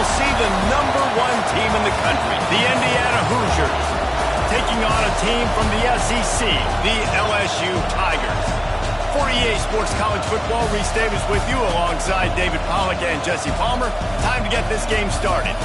we'll see the #1 team in the country, the Indiana Hoosiers, taking on a team from the SEC, the LSU Tigers. For EA Sports College Football, Reese Davis with you alongside David Pollack and Jesse Palmer. Time to get this game started.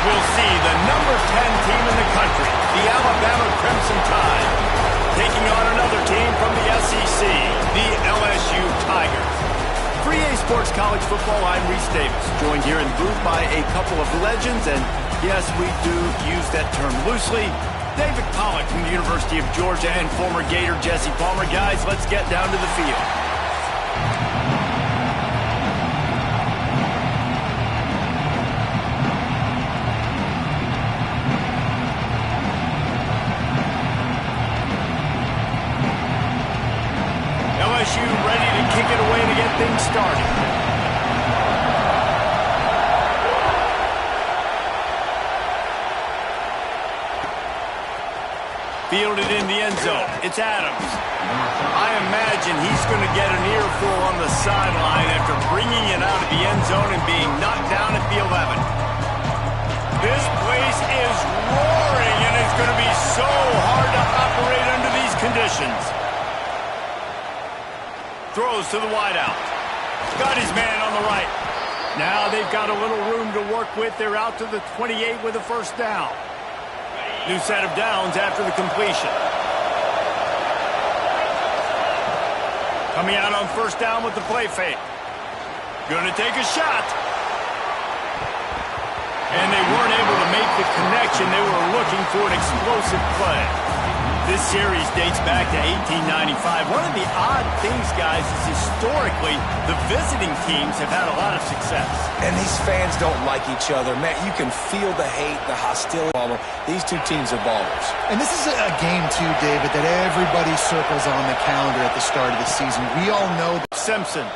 we'll see the number 10 team in the country, the Alabama Crimson Tide, taking on another team from the SEC, the LSU Tigers. For EA Sports College Football, I'm Reese Davis, joined here in the booth by a couple of legends, and yes, we do use that term loosely. David Pollack from the University of Georgia and former Gator Jesse Palmer. Guys, let's get down to the field. LSU ready to kick it away to get things started. Fielded in the end zone. It's Adams. I imagine he's going to get an earful on the sideline after bringing it out of the end zone and being knocked down at the 11. This place is roaring, and it's going to be so hard to operate under these conditions. Throws to the wideout. Got his man on the right. Now they've got a little room to work with. They're out to the 28 with a first down. New set of downs after the completion. Coming out on first down with the play fake. Going to take a shot. And they weren't able to make the connection. They were looking for an explosive play. This series dates back to 1895. One of the odd things, guys, is historically the visiting teams have had a lot of success. And these fans don't like each other. Matt, you can feel the hate, the hostility. These two teams are ballers. And this is a game, too, David, that everybody circles on the calendar at the start of the season. We all know that Simpson.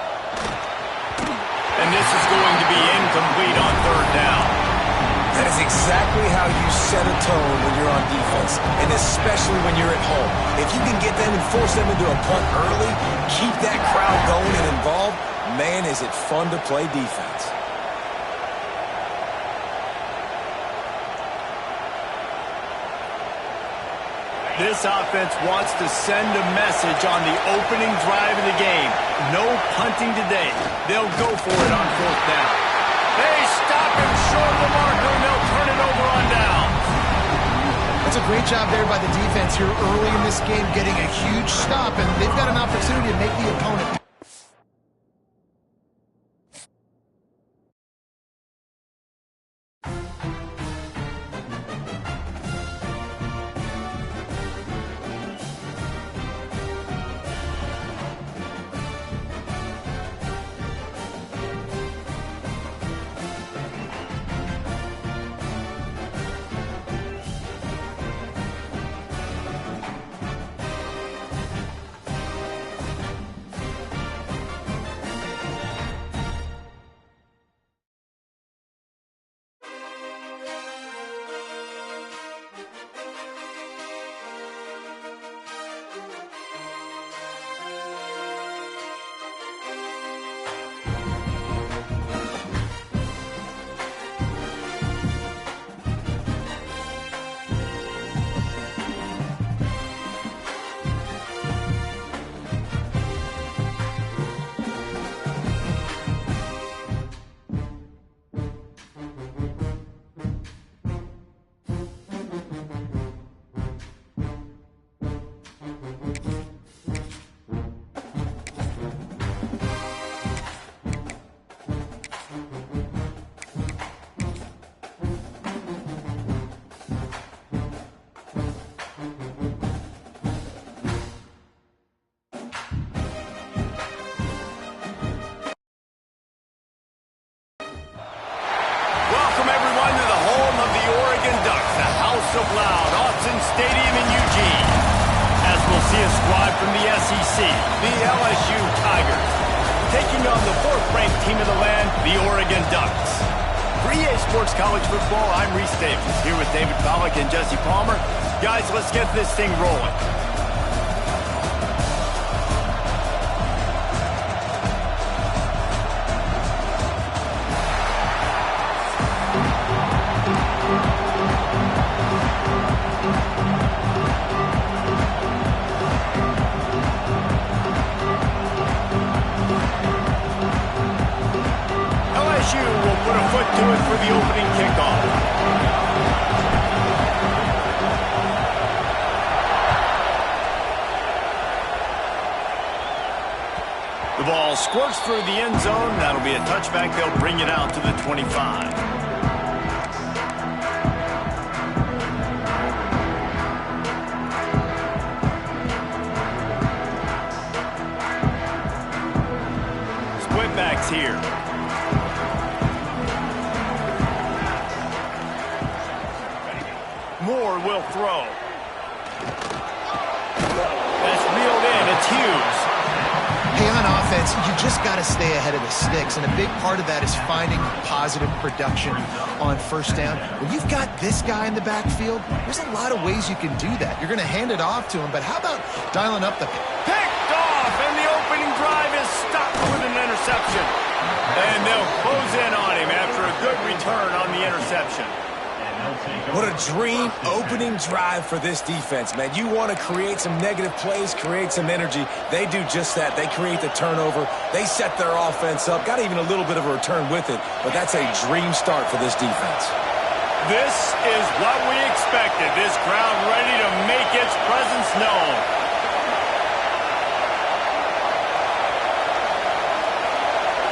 And this is going to be incomplete on third down. That is exactly how you set a tone when you're on defense, and especially when you're at home. If you can get them and force them into a punt early, keep that crowd going and involved, man, is it fun to play defense. This offense wants to send a message on the opening drive of the game. No punting today. They'll go for it on fourth down. They stop him short of the marker, and they'll turn it over on down. That's a great job there by the defense here early in this game, getting a huge stop, and they've got an opportunity to make the opponent. of loud, Autzen Stadium in Eugene, as we'll see a squad from the SEC, the LSU Tigers, taking on the fourth-ranked team of the land, the Oregon Ducks. For EA Sports College Football, I'm Reese Davis, here with David Pollack and Jesse Palmer. Guys, let's get this thing rolling. LSU will put a foot to it for the opening kickoff. squirts through the end zone. That'll be a touchback. They'll bring it out to the 25. Split backs here. Moore will throw. That's reeled in. It's Hughes. Hey, on offense, you just got to stay ahead of the sticks, and a big part of that is finding positive production on first down. When you've got this guy in the backfield, there's a lot of ways you can do that. You're going to hand it off to him, but how about dialing up the... Picked off, and the opening drive is stopped with an interception. And they'll close in on him after a good return on the interception. What a dream opening drive for this defense, man. You want to create some negative plays, create some energy. They do just that. They create the turnover. They set their offense up. Got even a little bit of a return with it, but that's a dream start for this defense. This is what we expected. This crowd ready to make its presence known.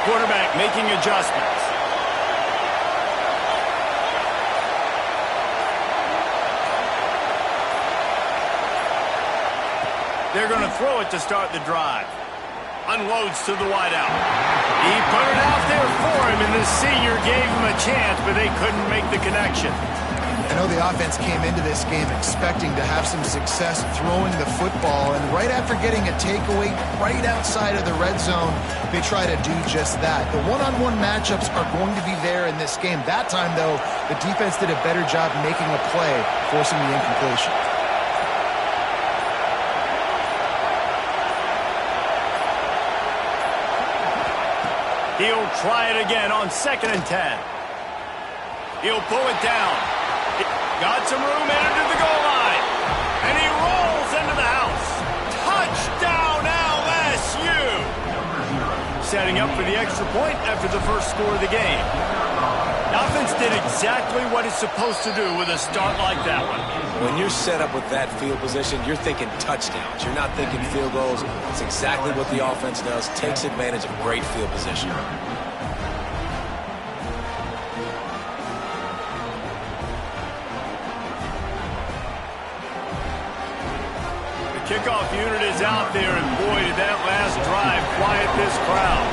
Quarterback making adjustments. They're going to throw it to start the drive. Unloads to the wideout. He put it out there for him, and the senior gave him a chance, but they couldn't make the connection. I know the offense came into this game expecting to have some success throwing the football, and right after getting a takeaway right outside of the red zone, they try to do just that. The one-on-one matchups are going to be there in this game. That time, though, the defense did a better job making a play, forcing the incompletion. He'll try it again on 2nd and 10. He'll pull it down. Got some room, headed to the goal line. And he rolls into the house. Touchdown, LSU! Setting up for the extra point after the first score of the game. The offense did exactly what it's supposed to do with a start like that one. When you're set up with that field position, you're thinking touchdowns. You're not thinking field goals. It's exactly what the offense does. Takes advantage of great field position. The kickoff unit is out there, and boy, did that last drive quiet this crowd.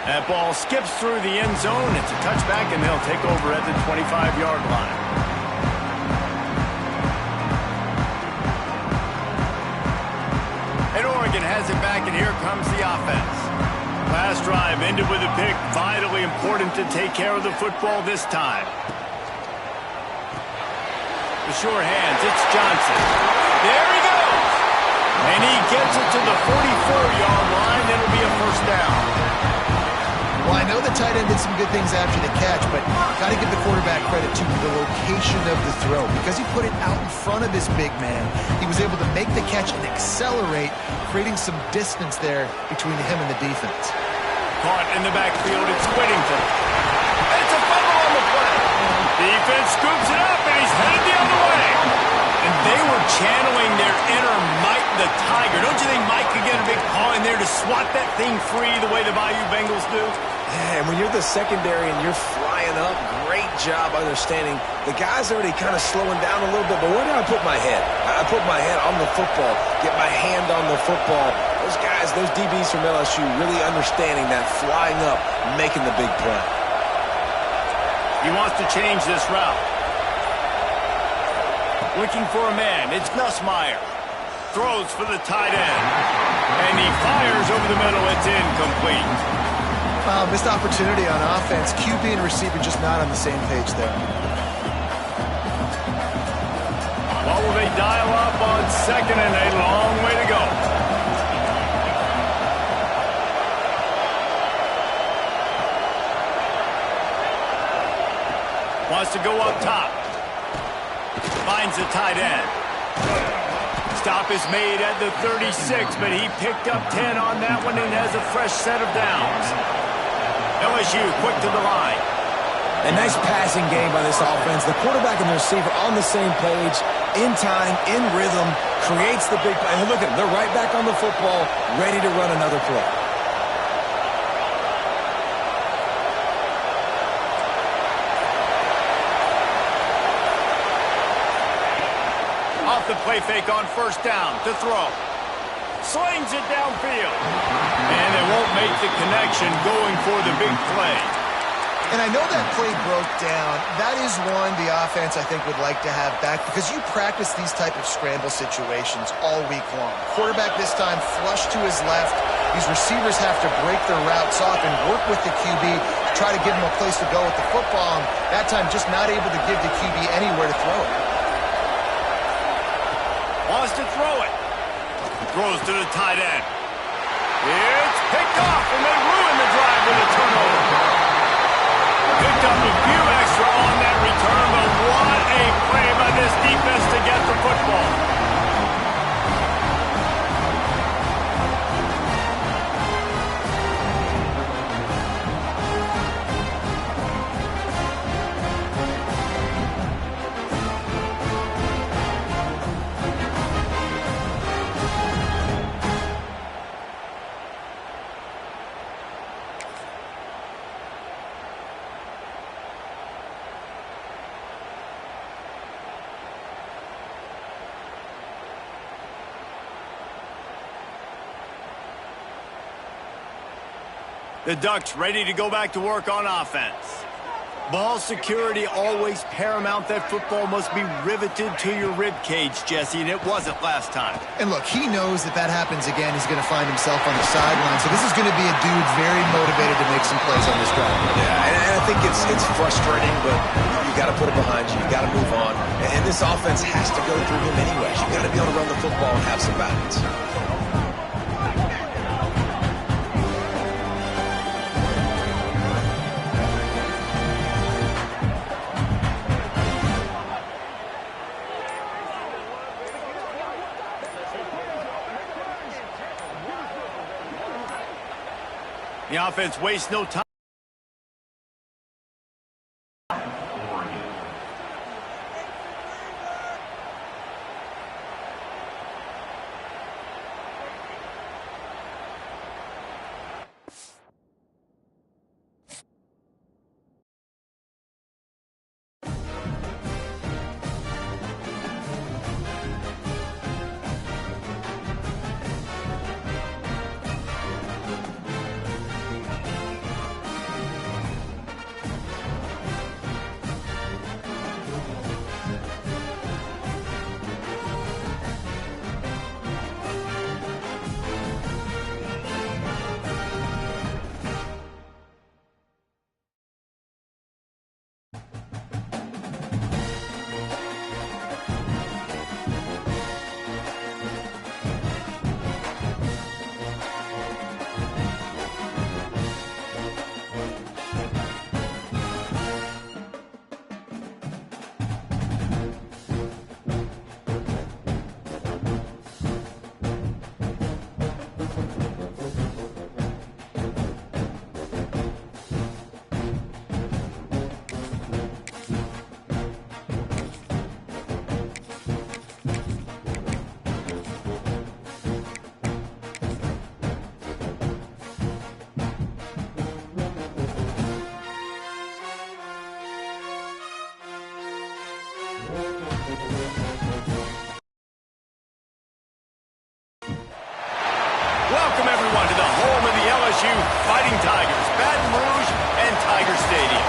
That ball skips through the end zone. It's a touchback, and they'll take over at the 25-yard line. And Oregon has it back, and here comes the offense. Last drive ended with a pick. Vitally important to take care of the football this time. The sure hands, it's Johnson. There he goes! And he gets it to the 44-yard line. It'll be a first down. Well, I know the tight end did some good things after the catch, but got to give the quarterback credit to the location of the throw. Because he put it out in front of his big man, he was able to make the catch and accelerate, creating some distance there between him and the defense. Caught in the backfield, it's Whittington. It's a fumble on the play. Defense scoops it up, and he's headed the other way. And they were channeling their inner Mike the Tiger. Don't you think Mike could get a big paw in there to swat that thing free the way the Bayou Bengals do? Yeah, and when you're the secondary and you're flying up, great job understanding. The guy's already kind of slowing down a little bit, but where do I put my head? I put my head on the football, get my hand on the football. Those guys, those DBs from LSU really understanding that, flying up, making the big play. He wants to change this route. Looking for a man, it's Nussmeier. Throws for the tight end. And he fires over the middle, it's incomplete. Missed opportunity on offense. QB and receiver just not on the same page there. What will they dial up on 2nd and a long way to go? Wants to go up top. Finds the tight end. Stop is made at the 36, but he picked up 10 on that one and has a fresh set of downs. LSU quick to the line. A nice passing game by this offense. The quarterback and the receiver on the same page, in time, in rhythm, creates the big play. And look at them. They're right back on the football, ready to run another play. Off the play fake on first down to throw. Slings it downfield. And they won't make the connection going for the big play. And I know that play broke down. That is one the offense, I think, would like to have back because you practice these type of scramble situations all week long. Quarterback this time flush to his left. These receivers have to break their routes off and work with the QB to try to give him a place to go with the football. And that time just not able to give the QB anywhere to throw it. Wants to throw it. Throws to the tight end. It's picked off, and they ruin the drive with a turnover. Picked up a few extra on that return, but what a play by this defense to get the football. The Ducks ready to go back to work on offense. Ball security always paramount. That football must be riveted to your rib cage, Jesse, and it wasn't last time. And look, he knows that happens again. He's going to find himself on the sideline. So this is going to be a dude very motivated to make some plays on this drive. Yeah, and I think it's frustrating, but you got to put it behind you. You got to move on. And this offense has to go through him anyways. You got to be able to run the football and have some balance. The offense wastes no time. Welcome, everyone, to the home of the LSU Fighting Tigers, Baton Rouge and Tiger Stadium.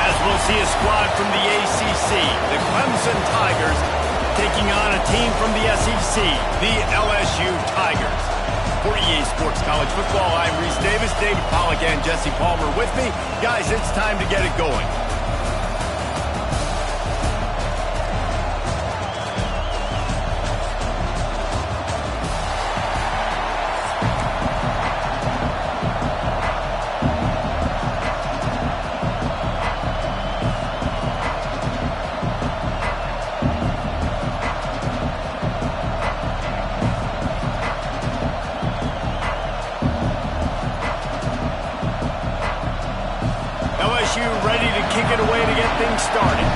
As we'll see a squad from the ACC, the Clemson Tigers, taking on a team from the SEC, the LSU Tigers. For EA Sports College Football, I'm Reese Davis, David Pollack, and Jesse Palmer with me. Guys, it's time to get it going. LSU ready to kick it away to get things started.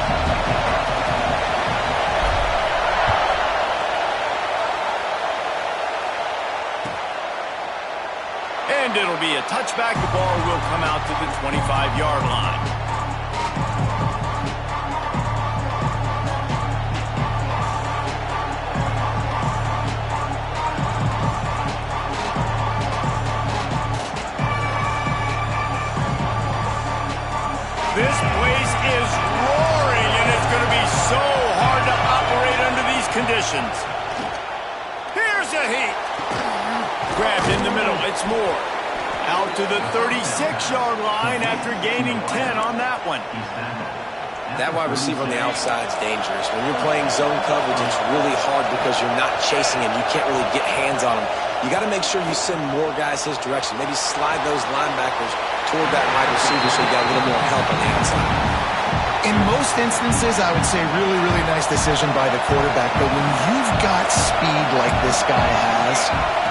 And it'll be a touchback. The ball will come out to the 25-yard line. This place is roaring, and it's going to be so hard to operate under these conditions. Here's a heat. Grabbed in the middle. It's Moore. Out to the 36-yard line after gaining 10 on that one. That wide receiver on the outside is dangerous. When you're playing zone coverage, it's really hard because you're not chasing him. You can't really get hands on him. You got to make sure you send more guys his direction. Maybe slide those linebackers toward that wide receiver so you got a little more help on the outside. In most instances, I would say really, really nice decision by the quarterback. But when you've got speed like this guy has,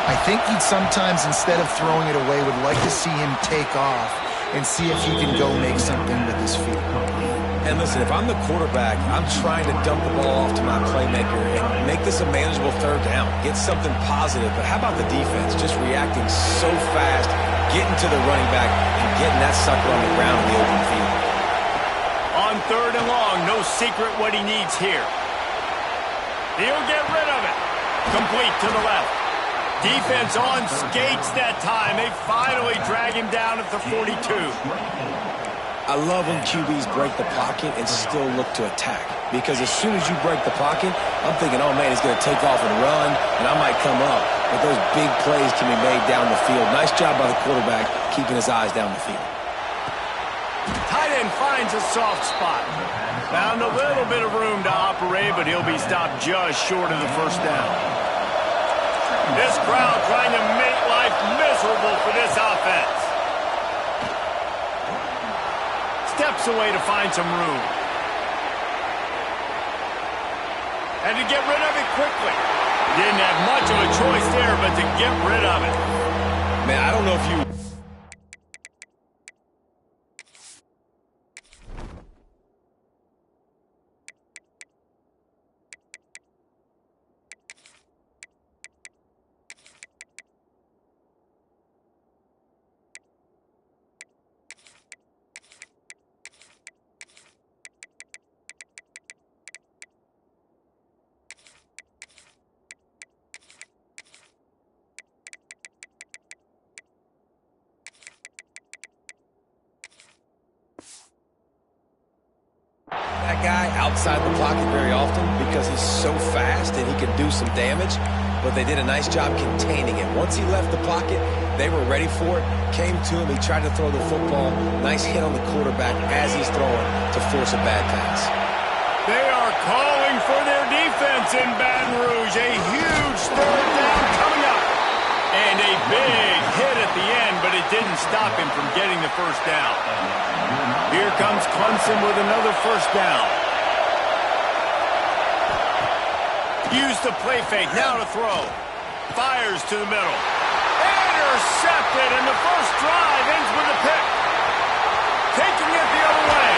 I think you'd sometimes, instead of throwing it away, would like to see him take off and see if he can go make something with his feet. And listen, if I'm the quarterback, I'm trying to dump the ball off to my playmaker and make this a manageable third down. Get something positive. But how about the defense? Just reacting so fast, getting to the running back, and getting that sucker on the ground in the open field. On 3rd and long, no secret what he needs here. He'll get rid of it. Complete to the left. Defense on skates that time. They finally drag him down at the 42. I love when QBs break the pocket and still look to attack. Because as soon as you break the pocket, I'm thinking, oh man, he's going to take off and run, and I might come up. But those big plays can be made down the field. Nice job by the quarterback keeping his eyes down the field. Tight end finds a soft spot. Found a little bit of room to operate, but he'll be stopped just short of the first down. This crowd trying to make life miserable for this offense. Steps away to find some room. And to get rid of it quickly. Didn't have much of a choice there, but to get rid of it. Man, I don't know if you... that guy outside the pocket very often because he's so fast and he can do some damage, but they did a nice job containing him. Once he left the pocket, they were ready for it, came to him, he tried to throw the football, nice hit on the quarterback as he's throwing to force a bad pass. They are calling for their defense in Baton Rouge. A huge 3rd down coming up. And a big hit at the end, but it didn't stop him from getting the first down. Here comes Clemson with another first down. Used the play fake, now to throw. Fires to the middle. Intercepted, and the first drive ends with a pick. Taking it the other way.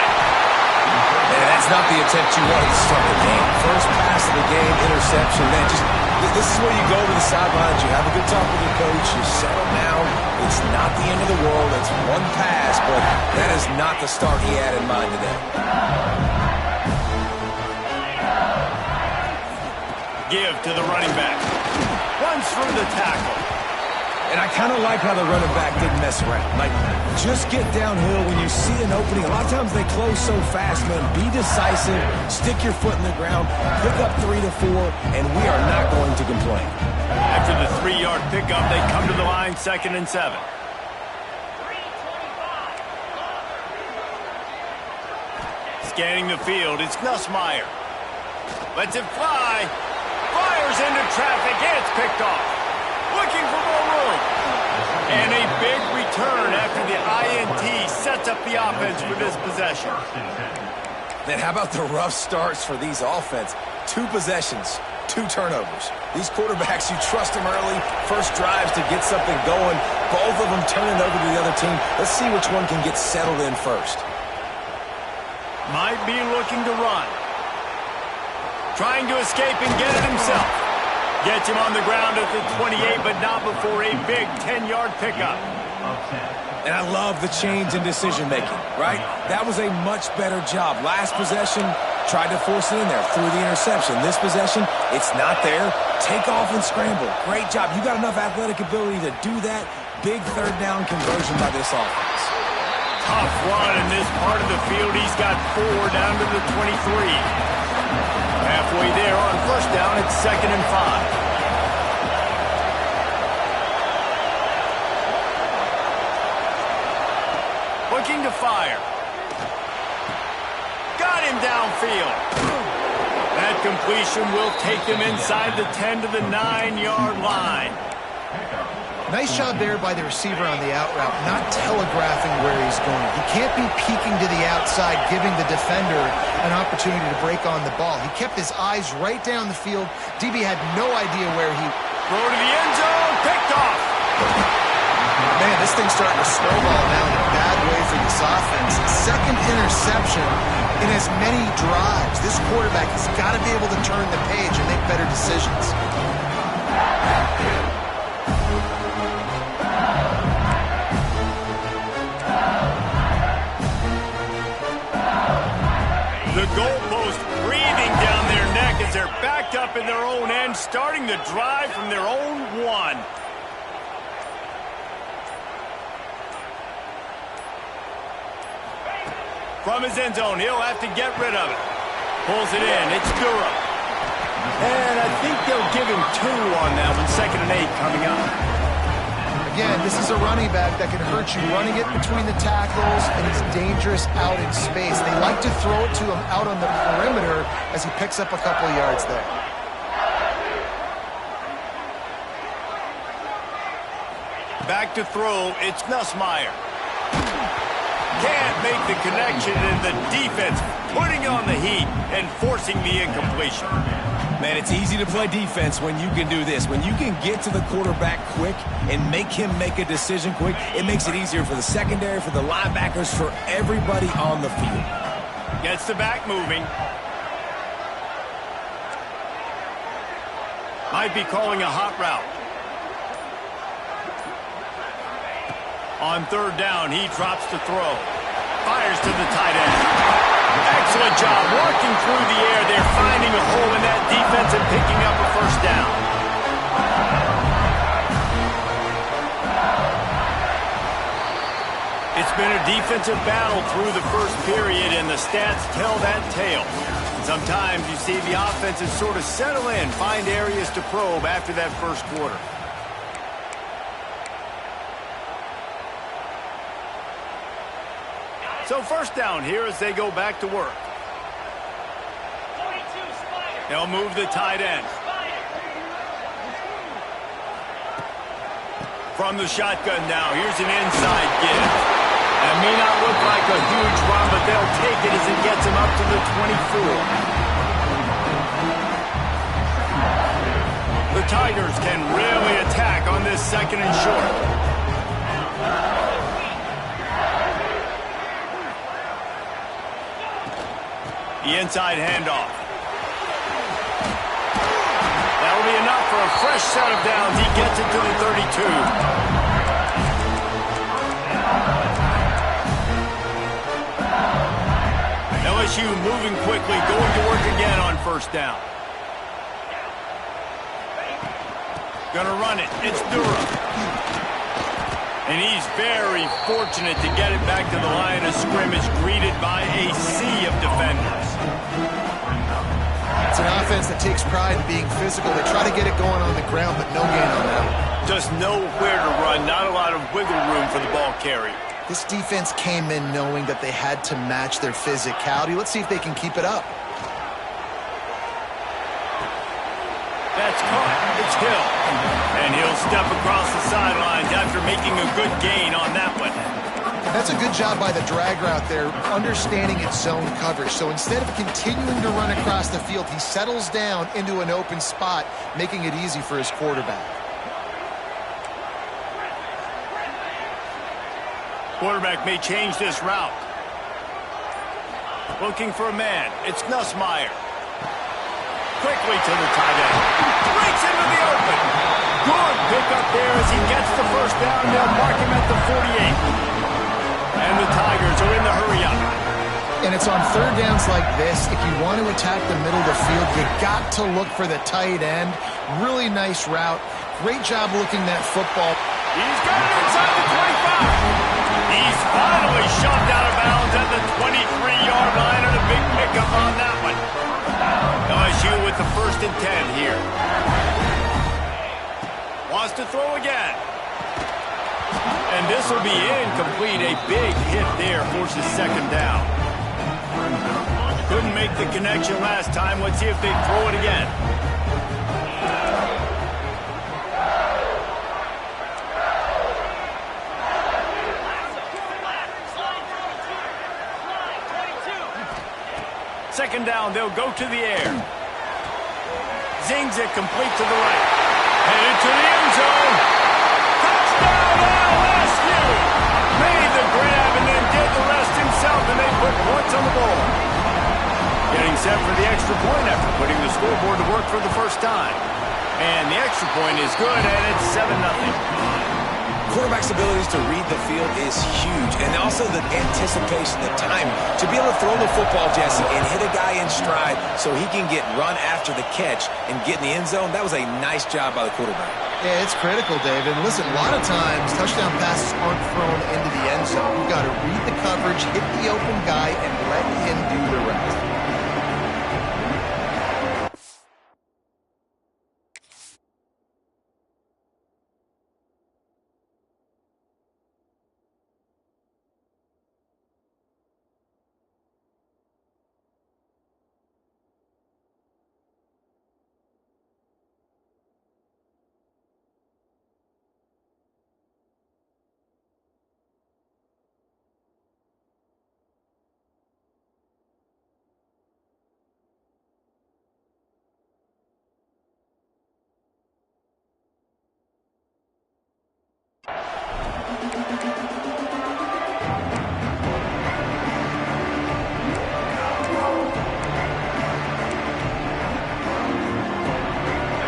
Man, that's not the attempt you wanted to start the game. First pass of the game, interception. Man, this is where you go to the sidelines. You have a good talk with your coach. You settle down. It's not the end of the world. It's one pass, but that is not the start he had in mind today. Give to the running back. Runs through the tackle. And I kind of like how the running back didn't mess around. Like, just get downhill when you see an opening. A lot of times they close so fast, man. Be decisive. Stick your foot in the ground. Pick up 3 to 4, and we are not going to complain. After the 3-yard pickup, they come to the line, 2nd and 7. Scanning the field, it's Nussmeier. Lets it fly. Fires into traffic, and it's picked off. Looking for more room. And a big return after the INT sets up the offense for this possession. Then how about the rough starts for these offense? 2 possessions, 2 turnovers. These quarterbacks, you trust them early. First drives to get something going. Both of them turning over to the other team. Let's see which one can get settled in first. Might be looking to run. Trying to escape and get it himself. Gets him on the ground at the 28, but not before a big 10-yard pickup. And I love the change in decision-making, right? That was a much better job. Last possession, tried to force it in there, threw the interception. This possession, it's not there. Take off and scramble. Great job. You got enough athletic ability to do that. Big third down conversion by this offense. Tough run in this part of the field. He's got 4 down to the 23. Halfway there on first down, it's 2nd and 5. Looking to fire. Got him downfield. That completion will take them inside the 10 to the 9-yard line. Nice job there by the receiver on the out route, not telegraphing where he's going. He can't be peeking to the outside, giving the defender an opportunity to break on the ball. He kept his eyes right down the field. DB had no idea where he... Throw to the end zone, picked off. Man, this thing's starting to snowball now in a bad way for this offense. Second interception in as many drives. This quarterback has got to be able to turn the page and make better decisions. The goalpost breathing down their neck as they're backed up in their own end, starting the drive from their own 1. From his end zone, he'll have to get rid of it. Pulls it in. It's Durham. And I think they'll give him 2 on that one. 2nd and 8 coming up. Again, this is a running back that can hurt you running it between the tackles, and he's dangerous out in space. They like to throw it to him out on the perimeter as he picks up a couple of yards there. Back to throw. It's Nussmeier. Can't make the connection, and the defense putting on the heat and forcing the incompletion. Man, it's easy to play defense when you can do this. When you can get to the quarterback quick and make him make a decision quick, it makes it easier for the secondary, for the linebackers, for everybody on the field. Gets the back moving. Might be calling a hot route. On 3rd down, he drops to throw. Fires to the tight end. Excellent job working through the air. They're finding a hole in that defense and picking up a first down. It's been a defensive battle through the first period, and the stats tell that tale. Sometimes you see the offenses sort of settle in, find areas to probe after that first quarter. So first down here as they go back to work. They'll move the tight end. From the shotgun now, here's an inside give. That may not look like a huge run, but they'll take it as it gets him up to the 24. The Tigers can really attack on this 2nd and short. The inside handoff. That'll be enough for a fresh set of downs. He gets it to the 32. LSU moving quickly, going to work again on first down. Gonna run it. It's Durham. And he's very fortunate to get it back to the line of scrimmage, greeted by a sea of defenders. It's an offense that takes pride in being physical. They try to get it going on the ground, but no gain on that. Just nowhere to run, not a lot of wiggle room for the ball carrier. This defense came in knowing that they had to match their physicality. Let's see if they can keep it up. That's caught. It's Hill. And he'll step across the sidelines after making a good gain on that one. That's a good job by the drag route there, understanding its zone coverage. So instead of continuing to run across the field, he settles down into an open spot, making it easy for his quarterback. Quarterback may change this route. Looking for a man. It's Nussmeier. Quickly to the tight end. Breaks into the open. Good pickup there as he gets the first down. They'll mark him at the 48. And the Tigers are in the hurry-up. And it's on third downs like this. If you want to attack the middle of the field, you got to look for the tight end. Really nice route. Great job looking that football. He's got it inside the 25. He's finally shoved out of bounds at the 23-yard line, and a big pickup on that one. LSU with the 1st and 10 here. Wants to throw again. And this will be incomplete. A big hit there forces 2nd down. Couldn't make the connection last time. Let's see if they throw it again. Second down, they'll go to the air. Zings it complete to the right. Headed to the end zone. Touchdown LSU! Made the grab and then did the rest himself, and they put points on the board. Getting set for the extra point after putting the scoreboard to work for the first time. And the extra point is good, and it's 7-0. Quarterback's abilities to read the field is huge, and also the anticipation, the timing. To be able to throw the football, Jesse, and hit a guy in stride so he can get run after the catch and get in the end zone, that was a nice job by the quarterback. Yeah, it's critical, David. Listen, a lot of times touchdown passes aren't thrown into the end zone. You've got to read the coverage, hit the open guy, and let him do the rest.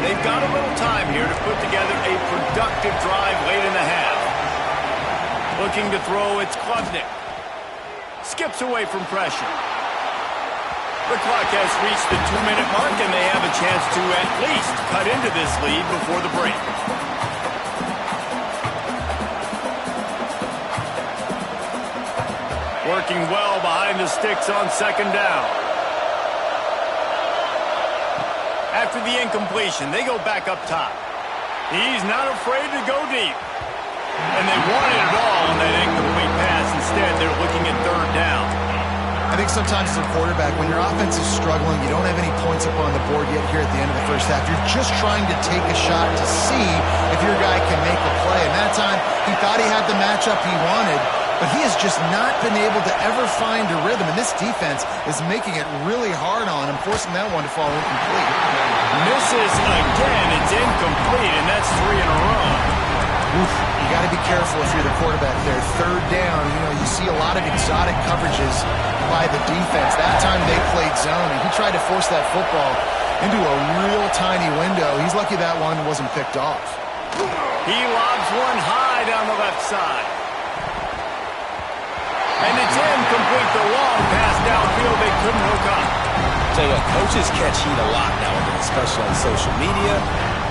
They've got a little time here to put together a productive drive late in the half. Looking to throw, it's Klubnik. Skips away from pressure. The clock has reached the 2-minute mark, and they have a chance to at least cut into this lead before the break. Working well behind the sticks on 2nd down. After the incompletion, they go back up top. He's not afraid to go deep. And they wanted it all on that incomplete pass. Instead, they're looking at 3rd down. I think sometimes as a quarterback, when your offense is struggling, you don't have any points up on the board yet here at the end of the first half. You're just trying to take a shot to see if your guy can make a play. And that time, he thought he had the matchup he wanted, but he has just not been able to ever find a rhythm. And this defense is making it really hard on him, forcing that one to fall incomplete. Misses again. It's incomplete, and that's 3 in a row. Oof, you got to be careful if you're the quarterback there. 3rd down, you see a lot of exotic coverages by the defense. That time they played zone, and he tried to force that football into a real tiny window. He's lucky that one wasn't picked off. He lobs one high down the left side. And it's incomplete. The long pass downfield, they couldn't hook up. Tell you what, coaches catch heat a lot nowadays, especially on social media.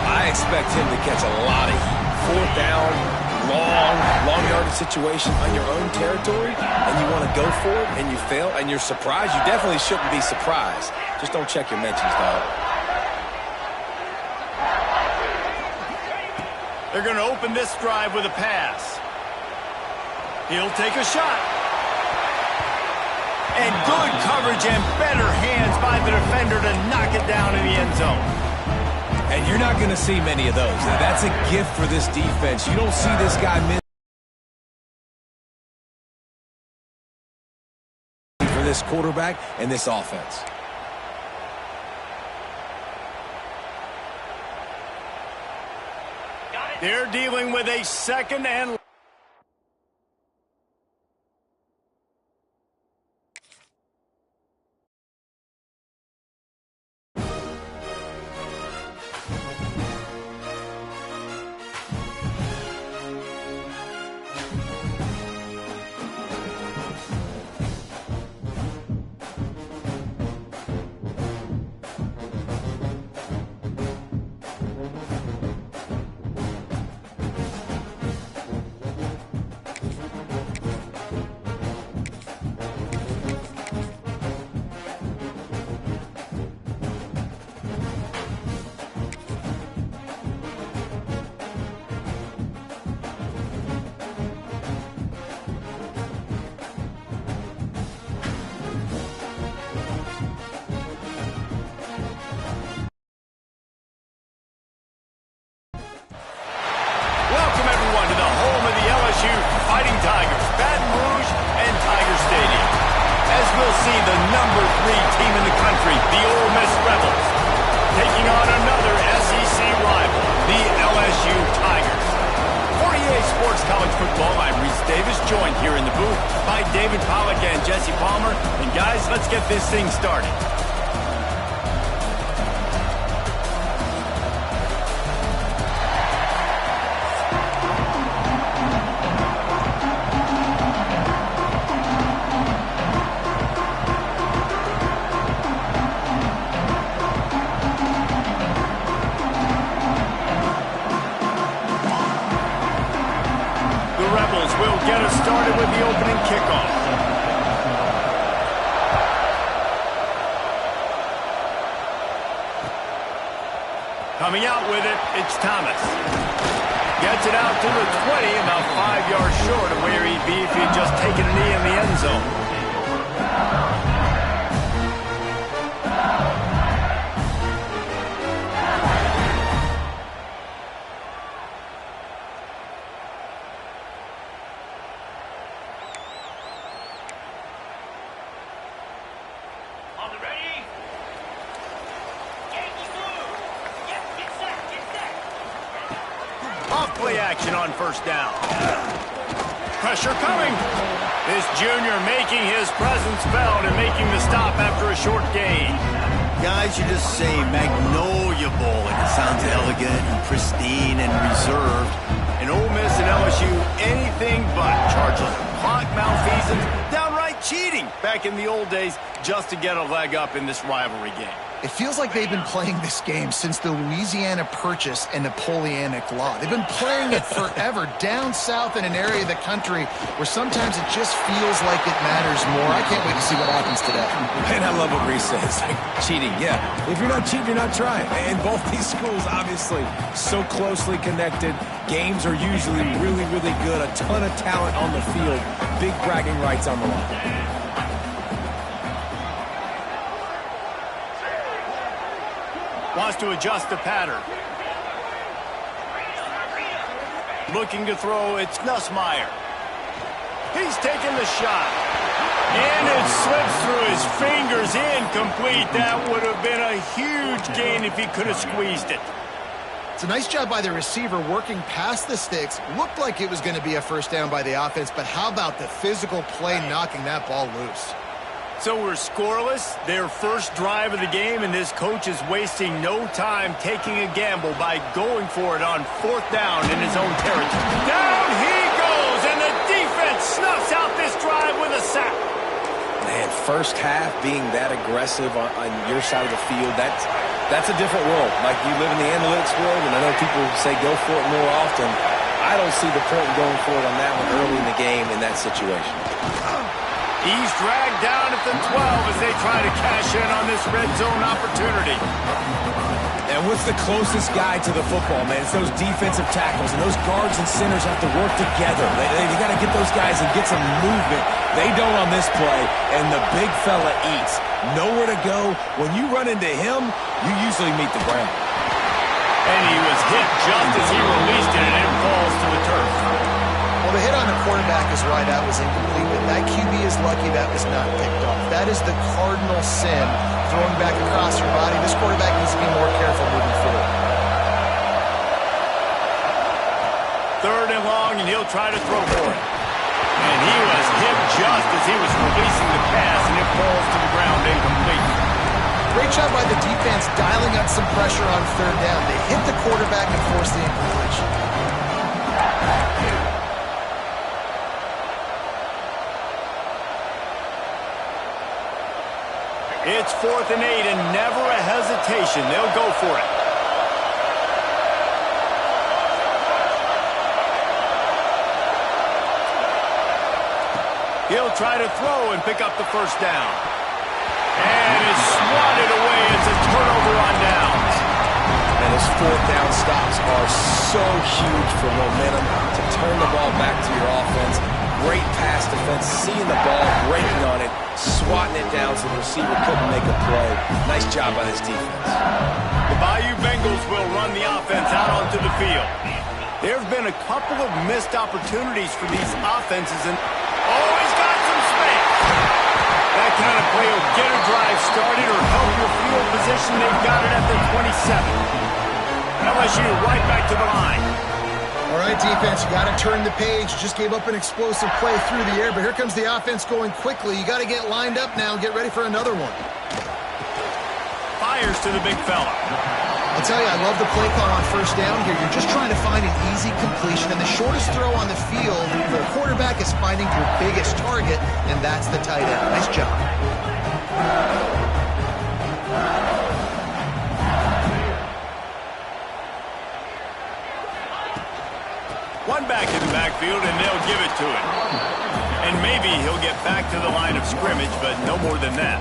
I expect him to catch a lot of heat. 4th down, long yardage situation on your own territory, and you want to go for it, and you fail, and you're surprised. You definitely shouldn't be surprised. Just don't check your mentions, dog. They're going to open this drive with a pass. He'll take a shot. And good coverage and better hands by the defender to knock it down in the end zone. And you're not going to see many of those. Now, that's a gift for this defense. You don't see this guy miss for this quarterback and this offense. They're dealing with a 2nd and College Football. I'm Reese Davis, joined here in the booth by David Pollack and Jesse Palmer. And guys, let's get this thing started. Will get us started with the opening kickoff. Coming out with it, it's Thomas. Gets it out to the 20, about 5 yards short of where he'd be if he'd just taken a knee in the end zone. Off-play action on first down. Pressure coming. This junior making his presence felt and making the stop after a short gain. Guys, you just say Magnolia Bowl, and it sounds elegant and pristine and reserved. And Ole Miss and LSU, anything but. Charges clock malfeasance, downright cheating back in the old days just to get a leg up in this rivalry game. It feels like they've been playing this game since the Louisiana Purchase and Napoleonic Law. They've been playing it forever down south in an area of the country where sometimes it just feels like it matters more. I can't wait to see what happens today. And I love what Reese says. Cheating, yeah. If you're not cheating, you're not trying. And both these schools, obviously, so closely connected. Games are usually really, really good. A ton of talent on the field. Big bragging rights on the line. Wants to adjust the pattern. Looking to throw, it's Nussmeier. He's taking the shot. And it slips through his fingers, incomplete. That would have been a huge gain if he could have squeezed it. It's a nice job by the receiver working past the sticks. Looked like it was going to be a first down by the offense, but how about the physical play knocking that ball loose? So we're scoreless, their first drive of the game, and this coach is wasting no time taking a gamble by going for it on fourth down in his own territory. Down he goes, and the defense snuffs out this drive with a sack. Man, first half being that aggressive on your side of the field, that's a different world. Like, you live in the analytics world, and I know people say go for it more often. I don't see the point in going for it on that one early in the game in that situation. He's dragged down at the 12 as they try to cash in on this red zone opportunity. And what's the closest guy to the football, man? It's those defensive tackles, and those guards and centers have to work together. They got to get those guys and get some movement. They don't on this play, and the big fella eats. Nowhere to go. When you run into him, you usually meet the ground. And he was hit just as he released it, and it falls to the turf. Well, the hit on the quarterback is right. That was incomplete, but that QB is lucky that was not picked off. That is the cardinal sin, throwing back across your body. This quarterback needs to be more careful moving forward. Third and long, and he'll try to throw for it. And he was hit just as he was releasing the pass, and it falls to the ground incomplete. Great job by the defense dialing up some pressure on third down. They hit the quarterback and forced the incompletion. It's 4th and 8, and never a hesitation. They'll go for it. He'll try to throw and pick up the first down. And it's swatted away. It's a turnover on downs. And those fourth down stops are so huge for momentum to turn the ball back to your offense. Great pass defense, seeing the ball, breaking on it, swatting it down so the receiver couldn't make a play. Nice job by this defense. The Bayou Bengals will run the offense out onto the field. There have been a couple of missed opportunities for these offenses, and he's got some space. That kind of play will get a drive started or help your field position. They've got it at the 27. LSU right back to the line. All right, defense, you got to turn the page. Just gave up an explosive play through the air, but here comes the offense going quickly. You got to get lined up now and get ready for another one. Fires to the big fella. I'll tell you, I love the play call on first down here. You're just trying to find an easy completion, and the shortest throw on the field for a quarterback is finding your biggest target, and that's the tight end. Nice job. One back in the backfield, and they'll give it to him. And maybe he'll get back to the line of scrimmage, but no more than that.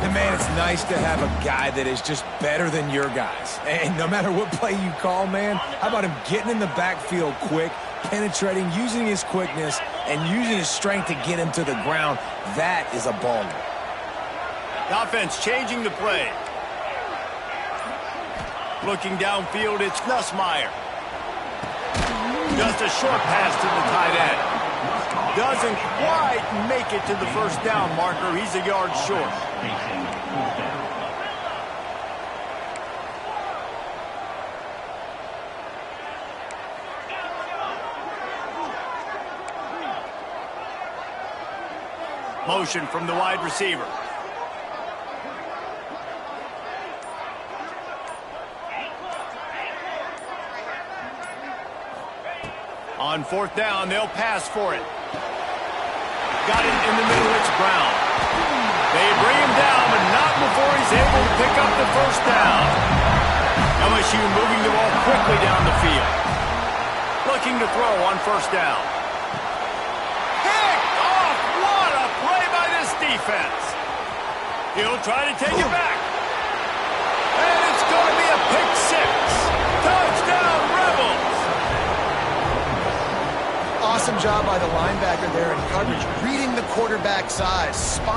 And, man, it's nice to have a guy that is just better than your guys. And no matter what play you call, man, how about him getting in the backfield quick, penetrating, using his quickness, and using his strength to get him to the ground? That is a baller. The offense changing the play. Looking downfield, it's Nussmeier. Just a short pass to the tight end. Doesn't quite make it to the first down marker. He's a yard short. Motion from the wide receiver. On fourth down, they'll pass for it. Got it in the middle, it's Brown. They bring him down, but not before he's able to pick up the first down. LSU moving the ball quickly down the field. Looking to throw on first down. Picked off! What a play by this defense. He'll try to take it back. And it's going to be a pick six. Touchdown, Rebels! Awesome job by the linebacker there in coverage, reading the quarterback's eyes, spying